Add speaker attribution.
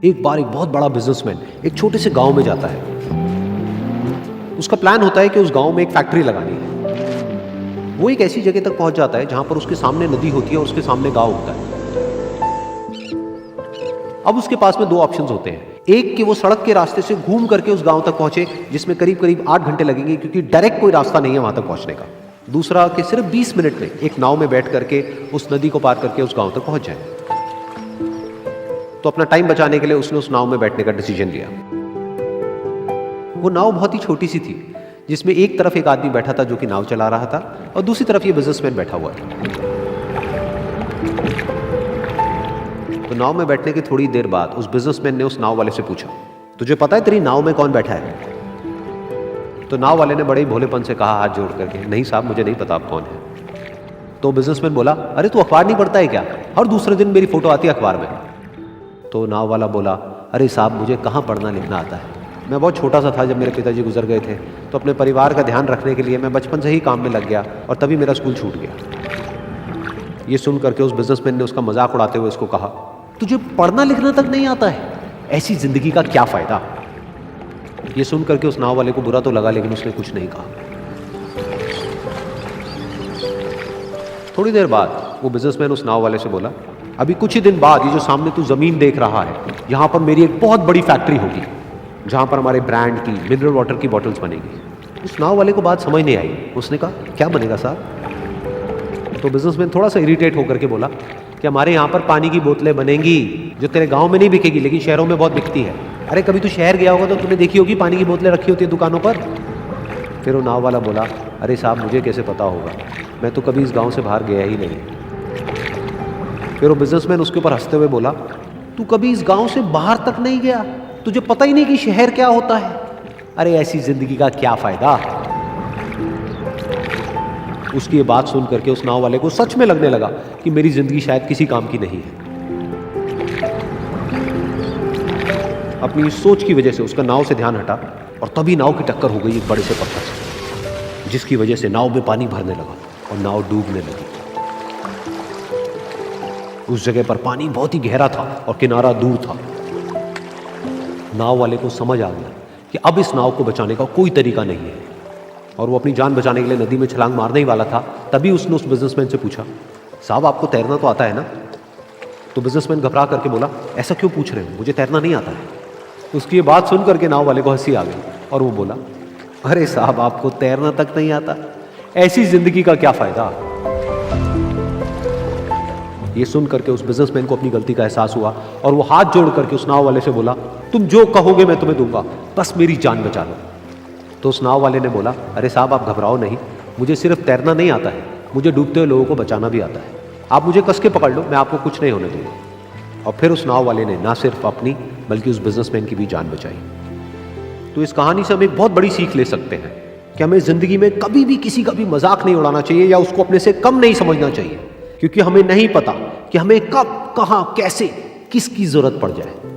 Speaker 1: एक बार एक बहुत बड़ा बिजनेसमैन एक छोटे से गांव में जाता है। उसका प्लान होता है कि उस गांव में एक फैक्ट्री लगानी है। वो एक ऐसी जगह तक पहुंच जाता है जहां पर उसके सामने नदी होती है और उसके सामने गांव होता है। अब उसके पास में दो ऑप्शंस होते हैं। एक कि वो सड़क के रास्ते से घूम करके उस गांव तक पहुंचे, जिसमें करीब करीब 8 घंटे लगेंगे, क्योंकि डायरेक्ट कोई रास्ता नहीं है वहां तक पहुंचने का। दूसरा कि सिर्फ 20 मिनट में एक नाव में बैठ करके उस नदी को पार करके उस गांव तक पहुंच जाए। तो अपना टाइम बचाने के लिए उसने उस नाव में बैठने का डिसीजन लिया। वो नाव बहुत ही छोटी सी थी, जिसमें एक तरफ एक आदमी बैठा था जो कि नाव चला रहा था और दूसरी तरफ ये बिजनेसमैन बैठा हुआ था। तो नाव में बैठने की थोड़ी देर बाद उस बिजनेसमैन ने उस नाव वाले से पूछा, तुझे पता है तेरी नाव में कौन बैठा है? तो नाव वाले ने बड़े ही भोलेपन से कहा हाथ जोड़ करके, नहीं साहब मुझे नहीं पता आप कौन है। तो बिजनेसमैन बोला, अरे तू अखबार नहीं पढ़ता है क्या? हर दूसरे दिन मेरी फोटो आती है अखबार में। तो नाव वाला बोला, अरे साहब मुझे कहाँ पढ़ना लिखना आता है, मैं बहुत छोटा सा था जब मेरे पिताजी गुजर गए थे, तो अपने परिवार का ध्यान रखने के लिए मैं बचपन से ही काम में लग गया और तभी मेरा स्कूल छूट गया। ये सुन करके उस बिजनेसमैन ने उसका मजाक उड़ाते हुए उसको कहा, तुझे पढ़ना लिखना तक नहीं आता है, ऐसी जिंदगी का क्या फायदा? ये सुन करके उस नाव वाले को बुरा तो लगा, लेकिन उसने कुछ नहीं कहा। थोड़ी देर बाद वो बिजनेसमैन उस नाव वाले से बोला, अभी कुछ ही दिन बाद ये जो सामने तू जमीन देख रहा है, यहां पर मेरी एक बहुत बड़ी फैक्ट्री होगी जहां पर हमारे ब्रांड की मिनरल वाटर की बॉटल्स बनेगी। उस नाव वाले को बात समझ नहीं आई। उसने कहा, क्या बनेगा साहब? तो बिजनेसमैन थोड़ा सा इरिटेट होकर के बोला कि हमारे यहाँ पर पानी की बोतलें बनेंगी जो तेरे गांव में नहीं बिकेगी लेकिन शहरों में बहुत बिकती है। अरे कभी तू शहर गया होगा तो तूने देखी होगी पानी की बोतलें रखी होती है दुकानों पर। फिर वो नाव वाला बोला, अरे साहब मुझे कैसे पता होगा, मैं तो कभी इस गाँव से बाहर गया ही नहीं। फिर वो बिजनेसमैन उसके ऊपर हंसते हुए बोला, तू कभी इस गांव से बाहर तक नहीं गया, तुझे पता ही नहीं कि शहर क्या होता है? अरे ऐसी जिंदगी का क्या फायदा? उसकी ये बात सुन करके उस नाव वाले को सच में लगने लगा कि मेरी जिंदगी शायद किसी काम की नहीं है। अपनी इस सोच की वजह से उसका नाव से ध्यान हटा और तभी नाव की टक्कर हो गई एक बड़े से पत्थर से, जिसकी वजह से नाव में पानी भरने लगा और नाव डूबने लगी। उस जगह पर पानी बहुत ही गहरा था और किनारा दूर था। नाव वाले को समझ आ गया कि अब इस नाव को बचाने का कोई तरीका नहीं है और वो अपनी जान बचाने के लिए नदी में छलांग मारने ही वाला था। तभी उसने उस बिजनेसमैन से पूछा, साहब आपको तैरना तो आता है ना? तो बिजनेसमैन घबरा करके बोला, ऐसा क्यों पूछ रहे हो, मुझे तैरना नहीं आता है। उसकी ये बात सुन करके नाव वाले को हंसी आ गई और वो बोला, अरे साहब आपको तैरना तक नहीं आता, ऐसी जिंदगी का क्या फायदा? ये सुन करके उस बिजनेसमैन को अपनी गलती का एहसास हुआ और वो हाथ जोड़ करके उस नाव वाले से बोला, तुम जो कहोगे मैं तुम्हें दूंगा, बस मेरी जान बचा लो। तो उस नाव वाले ने बोला, अरे साहब आप घबराओ नहीं, मुझे सिर्फ तैरना नहीं आता है, मुझे डूबते हुए लोगों को बचाना भी आता है। आप मुझे कस के पकड़ लो, मैं आपको कुछ नहीं होने दूंगा। और फिर उस नाव वाले ने ना सिर्फ अपनी बल्कि उस बिजनेसमैन की भी जान बचाई। तो इस कहानी से हम एक बहुत बड़ी सीख ले सकते हैं कि हमें जिंदगी में कभी भी किसी का भी मजाक नहीं उड़ाना चाहिए या उसको अपने से कम नहीं समझना चाहिए, क्योंकि हमें नहीं पता कि हमें कब, कहां, कैसे, किसकी जरूरत पड़ जाए।